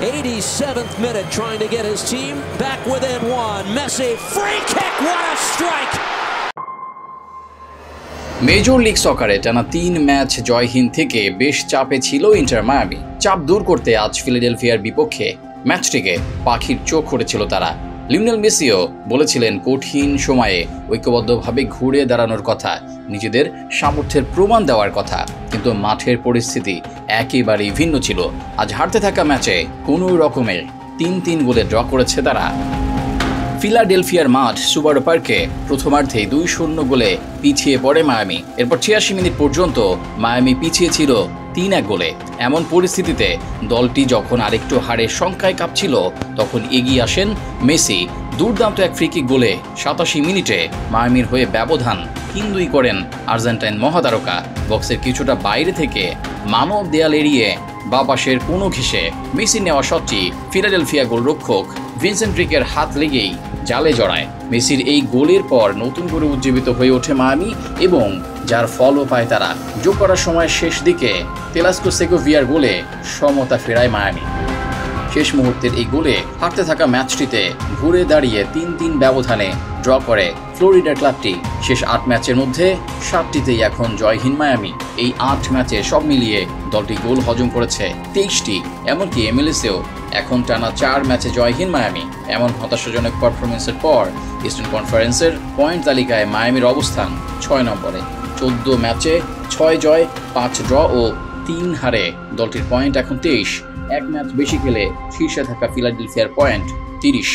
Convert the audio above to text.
87th minute, trying to get his team back within one. Messi, free kick, what a strike! Major league সকারে টানা 3 match জয়হীন থেকে বেশ চাপে ছিল inter Miami. চাপ দূর করতে আজ ফিলাডেলফিয়ার বিপক্ষে ম্যাচটিকে পাখির চোখ করেছিল তারা। লিওনেল মেসিও বলেছিলেন কঠিন সময়ে ঐক্যবদ্ধভাবে ঘুরে দাঁড়ানোর কথা, নিজেদের সামর্থ্যের প্রমাণ দেওয়ার কথা, কিন্তু মাঠের পরিস্থিতি একেবারেই ভিন্ন ছিল। আজ হারতে থাকা ম্যাচে কোনো রকমে 3-3 গোলে ড্র করেছে তারা। ফিলাডেলফিয়ার মাঠ সুবারো পার্কে প্রথমার্ধে 2-0 গোলে পিছিয়ে পড়ে মায়ামি। এরপর 86 মিনিট পর্যন্ত মায়ামি পিছিয়ে ছিল 3-1 গোলে। এমন পরিস্থিতিতে দলটি যখন আরেকটু হারের শঙ্কায় কাঁপছিল, তখন এগিয়ে আসেন মেসি। দুর্দান্ত এক ফ্রিকিক গোলে 87 মিনিটে মায়ামির হয়ে ব্যবধান 3-2 করেন আর্জেন্টাইন মহাতারকা। বক্সের কিছুটা বাইরে থেকে মানব দেয়াল এড়িয়ে বাঁ পাশের কোনো ঘেঁষে মেসি নেওয়া শটটি ফিলাডেলফিয়া গোলরক্ষক ভিনসেন্ট রিকের হাত লেগেই জালে জড়ায়। মেসির এই গোলের পর নতুন করে উজ্জীবিত হয়ে ওঠে মায়ামি এবং যার ফলও পায় তারা। যোগ করার সময় শেষ দিকে তেলাস্কো সেগোভিয়ার গোলে সমতা ফেরায় মায়ামি। শেষ মুহূর্তের এই গোলে হারতে থাকা ম্যাচটিতে ঘুরে দাঁড়িয়ে 3-3 ব্যবধানে ড্র করে ফ্লোরিডা ক্লাবটি। শেষ 8 ম্যাচের মধ্যে 7টিতেই এখন জয়হীন মায়ামি। এই 8 ম্যাচে সব মিলিয়ে দলটি গোল হজম করেছে 23টি। এমনকি এমএলএসেও এখন টানা 4 ম্যাচে জয়হীন মায়ামি। এমন হতাশাজনক পারফরমেন্সের পর ইস্টার্ন কনফারেন্সের পয়েন্ট তালিকায় মায়ামির অবস্থান 6 নম্বরে। 14 ম্যাচে 6 জয়, 5 ড্র ও 3 হারে দলটির পয়েন্ট এখন 23। 1 ম্যাচ বেশি খেলে শীর্ষে থাকা ফিলাডেলফিয়ার পয়েন্ট 30।